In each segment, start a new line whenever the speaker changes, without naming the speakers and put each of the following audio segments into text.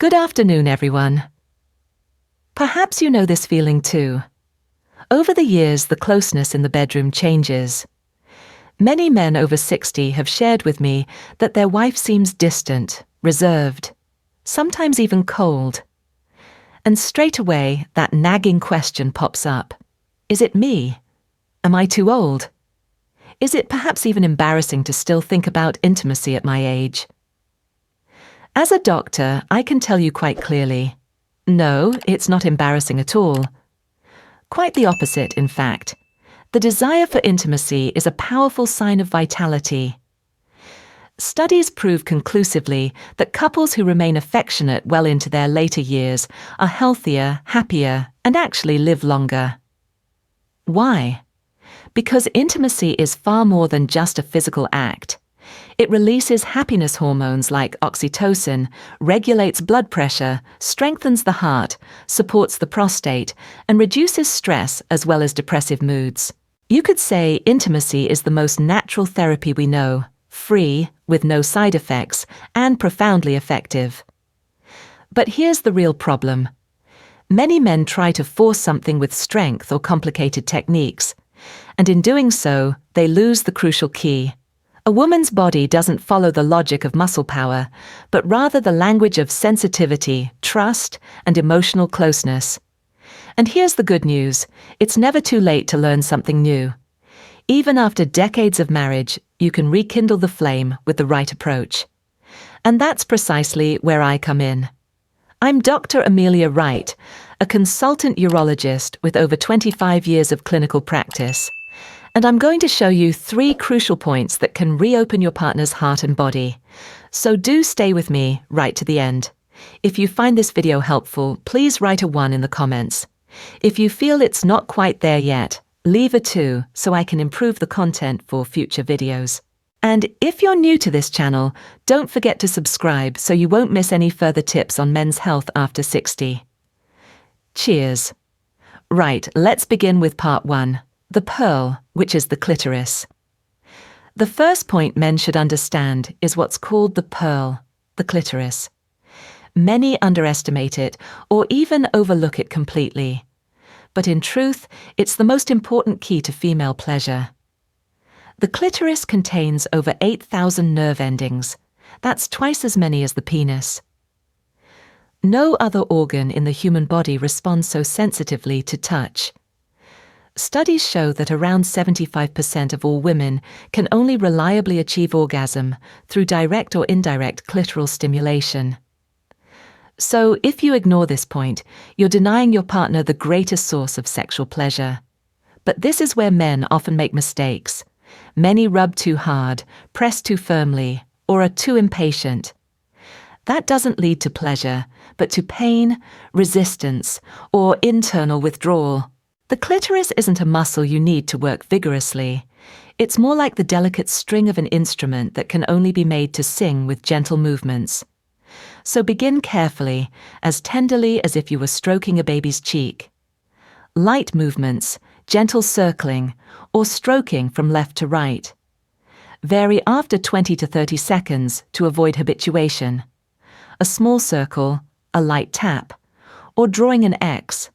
Good afternoon, everyone. Perhaps you know this feeling too. Over the years, the closeness in the bedroom changes. Many men over 60 have shared with me that their wife seems distant, reserved, sometimes even cold. And straight away, that nagging question pops up. Is it me? Am I too old? Is it perhaps even embarrassing to still think about intimacy at my age? As a doctor, I can tell you quite clearly, no, it's not embarrassing at all. Quite the opposite, in fact. The desire for intimacy is a powerful sign of vitality. Studies prove conclusively that couples who remain affectionate well into their later years are healthier, happier, and actually live longer. Why? Because intimacy is far more than just a physical act. It releases happiness hormones like oxytocin, regulates blood pressure, strengthens the heart, supports the prostate, and reduces stress as well as depressive moods. You could say intimacy is the most natural therapy we know, free, with no side effects, and profoundly effective. But here's the real problem. Many men try to force something with strength or complicated techniques, and in doing so, they lose the crucial key. A woman's body doesn't follow the logic of muscle power, but rather the language of sensitivity, trust, and emotional closeness. And here's the good news. It's never too late to learn something new. Even after decades of marriage, you can rekindle the flame with the right approach. And that's precisely where I come in. I'm Dr. Amelia Wright, a consultant urologist with over 25 years of clinical practice. And I'm going to show you 3 crucial points that can reopen your partner's heart and body. So do stay with me right to the end. If you find this video helpful, please write a 1 in the comments. If you feel it's not quite there yet, leave a 2 so I can improve the content for future videos. And if you're new to this channel, don't forget to subscribe so you won't miss any further tips on men's health after 60. Cheers. Right, let's begin with part 1. The pearl, which is the clitoris. The first point men should understand is what's called the pearl, the clitoris. Many underestimate it or even overlook it completely. But in truth, it's the most important key to female pleasure. The clitoris contains over 8,000 nerve endings. That's twice as many as the penis. No other organ in the human body responds so sensitively to touch. Studies show that around 75% of all women can only reliably achieve orgasm through direct or indirect clitoral stimulation. So, if you ignore this point, you're denying your partner the greatest source of sexual pleasure. But this is where men often make mistakes. Many rub too hard, press too firmly, or are too impatient. That doesn't lead to pleasure, but to pain, resistance, or internal withdrawal. The clitoris isn't a muscle you need to work vigorously. It's more like the delicate string of an instrument that can only be made to sing with gentle movements. So begin carefully, as tenderly as if you were stroking a baby's cheek. Light movements, gentle circling, or stroking from left to right. Vary after 20 to 30 seconds to avoid habituation. A small circle, a light tap, or drawing an X.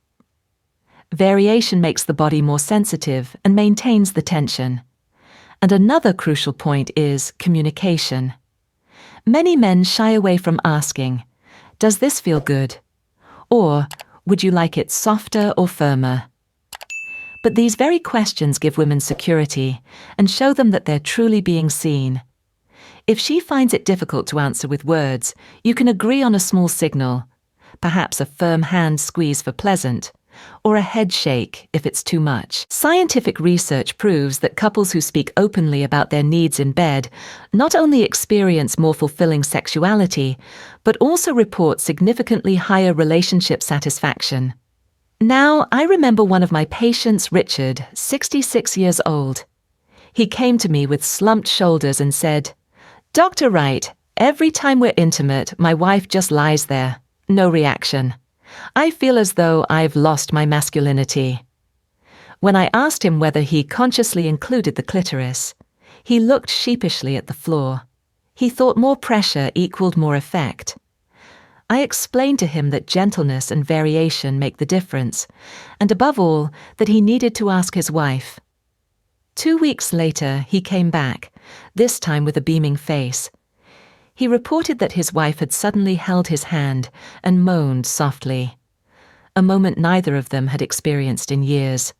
Variation makes the body more sensitive and maintains the tension. And another crucial point is communication. Many men shy away from asking, "Does this feel good?" Or, "Would you like it softer or firmer?" But these very questions give women security and show them that they're truly being seen. If she finds it difficult to answer with words, you can agree on a small signal, perhaps a firm hand squeeze for pleasant, or a head shake if it's too much. Scientific research proves that couples who speak openly about their needs in bed not only experience more fulfilling sexuality, but also report significantly higher relationship satisfaction. Now, I remember one of my patients, Richard, 66 years old. He came to me with slumped shoulders and said, "Dr. Wright, every time we're intimate, my wife just lies there. No reaction. I feel as though I've lost my masculinity." When I asked him whether he consciously included the clitoris, he looked sheepishly at the floor. He thought more pressure equaled more effect. I explained to him that gentleness and variation make the difference, and above all, that he needed to ask his wife. 2 weeks later, he came back, this time with a beaming face. He reported that his wife had suddenly held his hand and moaned softly, a moment neither of them had experienced in years.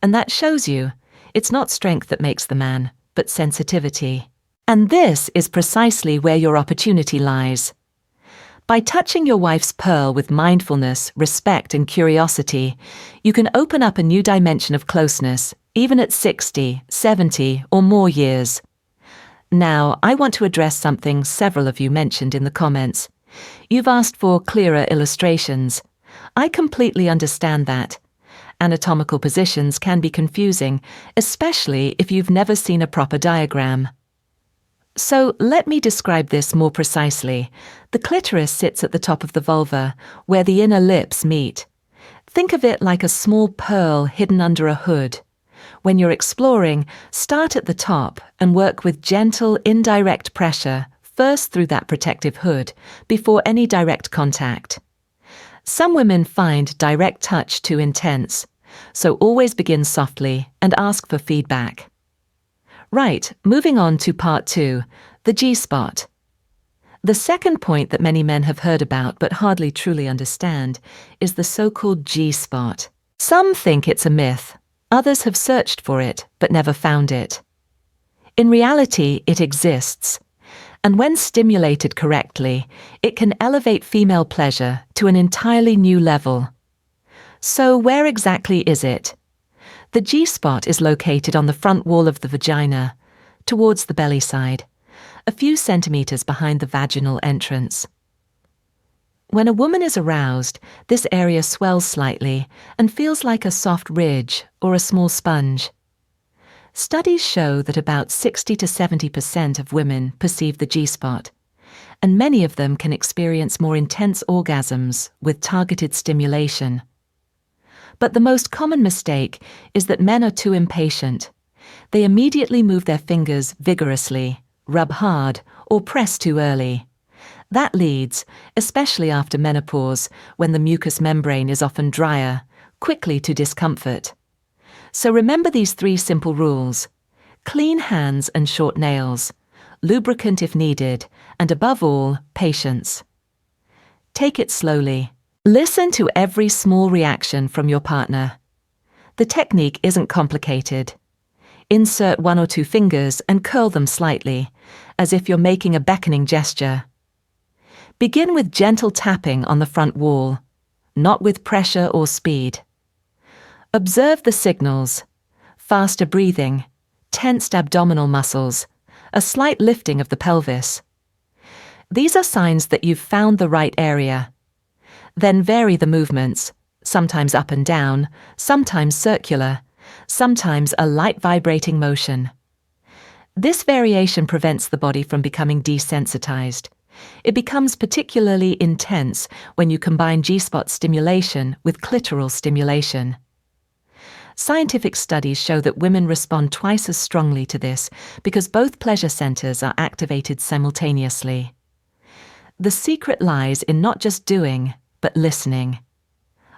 And that shows you, it's not strength that makes the man, but sensitivity. And this is precisely where your opportunity lies. By touching your wife's pearl with mindfulness, respect, and curiosity, you can open up a new dimension of closeness, even at 60, 70, or more years. Now, I want to address something several of you mentioned in the comments. You've asked for clearer illustrations. I completely understand that. Anatomical positions can be confusing, especially if you've never seen a proper diagram. So let me describe this more precisely. The clitoris sits at the top of the vulva, where the inner lips meet. Think of it like a small pearl hidden under a hood. When you're exploring, start at the top and work with gentle, indirect pressure, first through that protective hood, before any direct contact. Some women find direct touch too intense, so always begin softly and ask for feedback. Right, moving on to part 2, the G-spot. The second point that many men have heard about but hardly truly understand is the so-called G-spot. Some think it's a myth. Others have searched for it but never found it. In reality, it exists. And when stimulated correctly, it can elevate female pleasure to an entirely new level. So where exactly is it? The G-spot is located on the front wall of the vagina, towards the belly side, a few centimeters behind the vaginal entrance. When a woman is aroused, this area swells slightly and feels like a soft ridge or a small sponge. Studies show that about 60 to 70% of women perceive the G-spot, and many of them can experience more intense orgasms with targeted stimulation. But the most common mistake is that men are too impatient. They immediately move their fingers vigorously, rub hard, or press too early. That leads, especially after menopause, when the mucous membrane is often drier, quickly to discomfort. So remember these 3 simple rules: clean hands and short nails, lubricant if needed, and above all, patience. Take it slowly. Listen to every small reaction from your partner. The technique isn't complicated. Insert 1 or 2 fingers and curl them slightly, as if you're making a beckoning gesture. Begin with gentle tapping on the front wall, not with pressure or speed. Observe the signals: faster breathing, tensed abdominal muscles, a slight lifting of the pelvis. These are signs that you've found the right area. Then vary the movements, sometimes up and down, sometimes circular, sometimes a light vibrating motion. This variation prevents the body from becoming desensitized. It becomes particularly intense when you combine G-spot stimulation with clitoral stimulation. Scientific studies show that women respond twice as strongly to this because both pleasure centers are activated simultaneously. The secret lies in not just doing, but listening.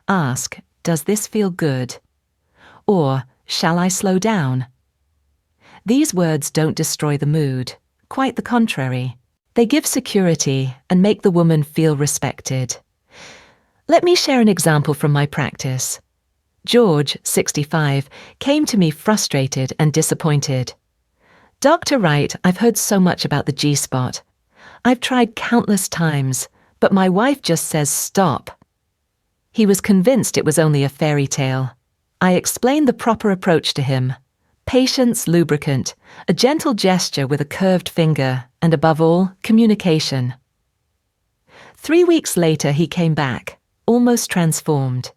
Ask, does this feel good? Or, shall I slow down? These words don't destroy the mood. Quite the contrary. They give security and make the woman feel respected. Let me share an example from my practice. George, 65, came to me frustrated and disappointed. Dr. Wright, I've heard so much about the G-spot. I've tried countless times, but my wife just says stop. He was convinced it was only a fairy tale. I explained the proper approach to him. Patience, lubricant, a gentle gesture with a curved finger, and above all, communication. 3 weeks later he came back, almost transformed.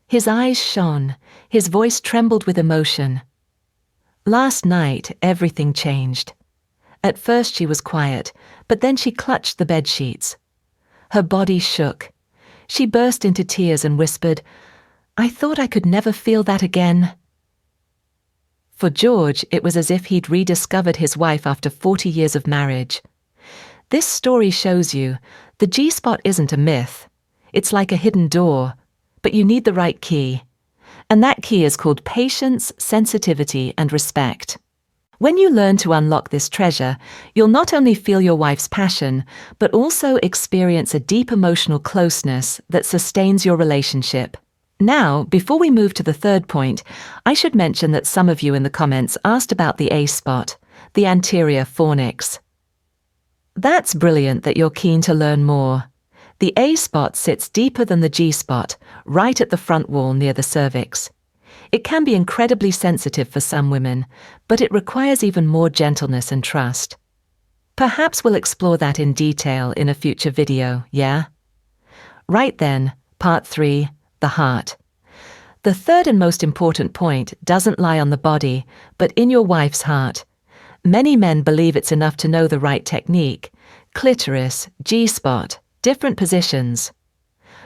His eyes shone, his voice trembled with emotion. Last night, everything changed. At first she was quiet, but then she clutched the bed sheets. Her body shook. She burst into tears and whispered, "I thought I could never feel that again." For George, it was as if he'd rediscovered his wife after 40 years of marriage. This story shows you The G-spot isn't a myth. It's like a hidden door, but you need the right key. And that key is called patience, sensitivity, and respect. When you learn to unlock this treasure, you'll not only feel your wife's passion, but also experience a deep emotional closeness that sustains your relationship. Now, before we move to the third point, I should mention that some of you in the comments asked about the A-spot, the anterior fornix. That's brilliant that you're keen to learn more. The A-spot sits deeper than the G-spot, right at the front wall near the cervix. It can be incredibly sensitive for some women, but it requires even more gentleness and trust. Perhaps we'll explore that in detail in a future video, yeah? Right then, part 3, the heart. The third and most important point doesn't lie on the body, but in your wife's heart. Many men believe it's enough to know the right technique, clitoris, G-spot, different positions.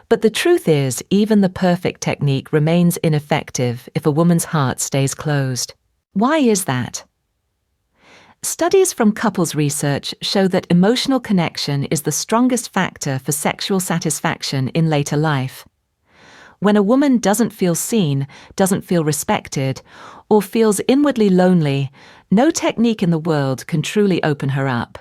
But the truth is, even the perfect technique remains ineffective if a woman's heart stays closed. Why is that? Studies from couples research show that emotional connection is the strongest factor for sexual satisfaction in later life. When a woman doesn't feel seen, doesn't feel respected, or feels inwardly lonely, no technique in the world can truly open her up.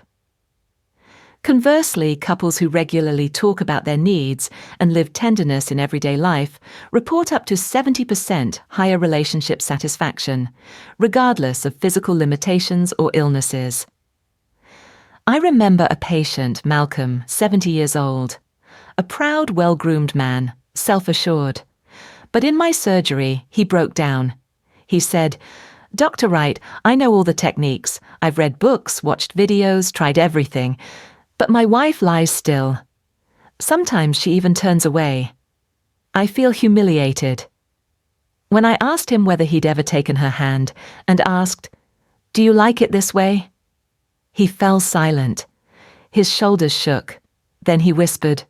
Conversely, couples who regularly talk about their needs and live tenderness in everyday life report up to 70% higher relationship satisfaction, regardless of physical limitations or illnesses. I remember a patient, Malcolm, 70 years old, a proud, well-groomed man, self-assured. But in my surgery, he broke down. He said, "Dr. Wright, I know all the techniques. I've read books, watched videos, tried everything. But my wife lies still. Sometimes she even turns away. I feel humiliated." When I asked him whether he'd ever taken her hand and asked, "Do you like it this way?" he fell silent. His shoulders shook. Then he whispered,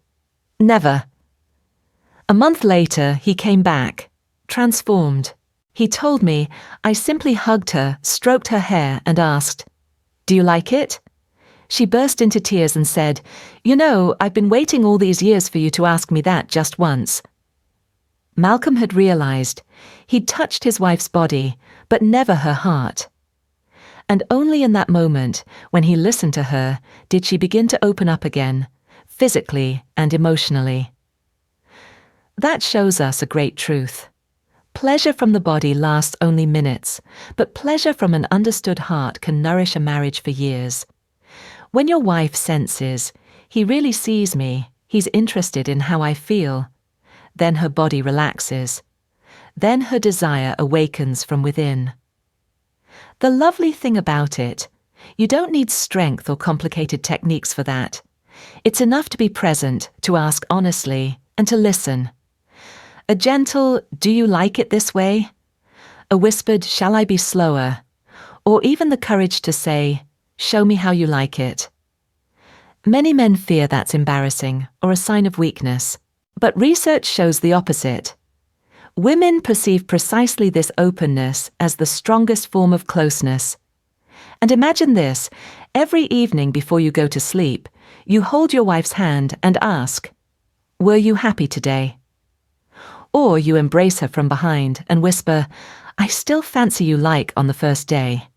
"Never." A month later, he came back, transformed. He told me, I simply hugged her, stroked her hair, and asked, "Do you like it?" She burst into tears and said, "You know, I've been waiting all these years for you to ask me that just once." Malcolm had realized he'd touched his wife's body, but never her heart. And only in that moment, when he listened to her, did she begin to open up again, physically and emotionally. That shows us a great truth. Pleasure from the body lasts only minutes, but pleasure from an understood heart can nourish a marriage for years. When your wife senses, "He really sees me, he's interested in how I feel," then her body relaxes. Then her desire awakens from within. The lovely thing about it, you don't need strength or complicated techniques for that. It's enough to be present, to ask honestly, and to listen. A gentle, "Do you like it this way?" A whispered, "Shall I be slower?" Or even the courage to say, "Show me how you like it." Many men fear that's embarrassing or a sign of weakness, but research shows the opposite. Women perceive precisely this openness as the strongest form of closeness. And imagine this, every evening before you go to sleep, you hold your wife's hand and ask, "Were you happy today?" Or you embrace her from behind and whisper, "I still fancy you like on the first day."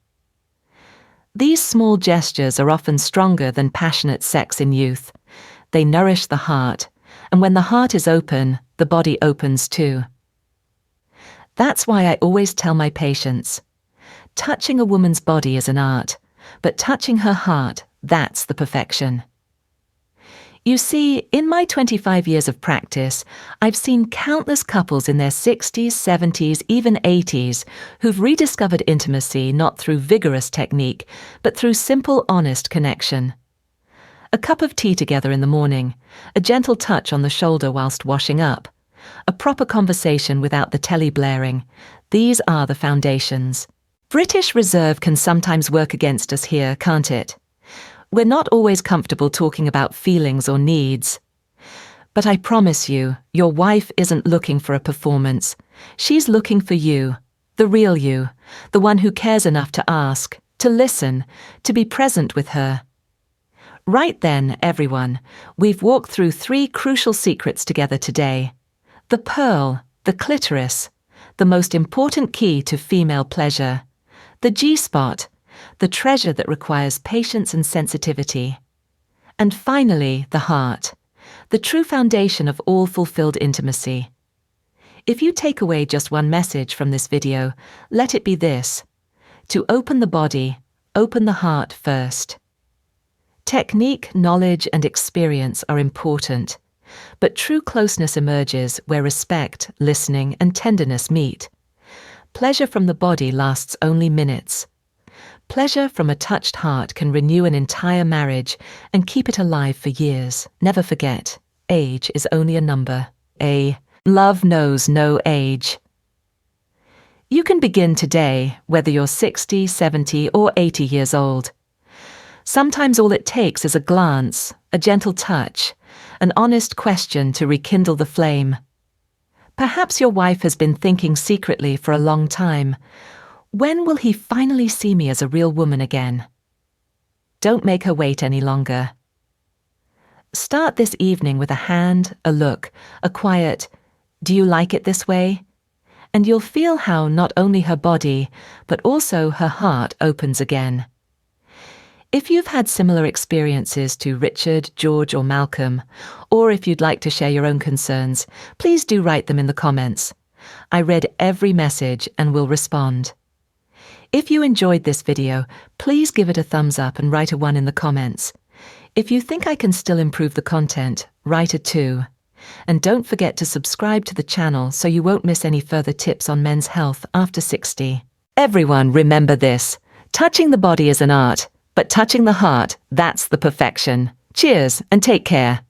These small gestures are often stronger than passionate sex in youth. They nourish the heart, and when the heart is open, the body opens too. That's why I always tell my patients, touching a woman's body is an art, but touching her heart, that's the perfection. You see, in my 25 years of practice, I've seen countless couples in their 60s, 70s, even 80s who've rediscovered intimacy not through vigorous technique, but through simple, honest connection. A cup of tea together in the morning, a gentle touch on the shoulder whilst washing up, a proper conversation without the telly blaring. These are the foundations. British Reserve can sometimes work against us here, can't it? We're not always comfortable talking about feelings or needs. But I promise you, your wife isn't looking for a performance. She's looking for you, the real you, the one who cares enough to ask, to listen, to be present with her. Right then, everyone, we've walked through 3 crucial secrets together today. The pearl, the clitoris, the most important key to female pleasure. The G-spot, the treasure that requires patience and sensitivity. And finally, the heart, the true foundation of all fulfilled intimacy. If you take away just one message from this video, let it be this: to open the body, open the heart first. Technique, knowledge, and experience are important, but true closeness emerges where respect, listening, and tenderness meet. Pleasure from the body lasts only minutes. Pleasure from a touched heart can renew an entire marriage and keep it alive for years. Never forget, age is only a number. Love knows no age. You can begin today, whether you're 60, 70, or 80 years old. Sometimes all it takes is a glance, a gentle touch, an honest question to rekindle the flame. Perhaps your wife has been thinking secretly for a long time, when will he finally see me as a real woman again? Don't make her wait any longer. Start this evening with a hand, a look, a quiet, "Do you like it this way?" And you'll feel how not only her body, but also her heart opens again. If you've had similar experiences to Richard, George, or Malcolm, or if you'd like to share your own concerns, please do write them in the comments. I read every message and will respond. If you enjoyed this video, please give it a thumbs up and write a 1 in the comments. If you think I can still improve the content, write a 2. And don't forget to subscribe to the channel so you won't miss any further tips on men's health after 60. Everyone, remember this: touching the body is an art, but touching the heart, that's the perfection. Cheers and take care.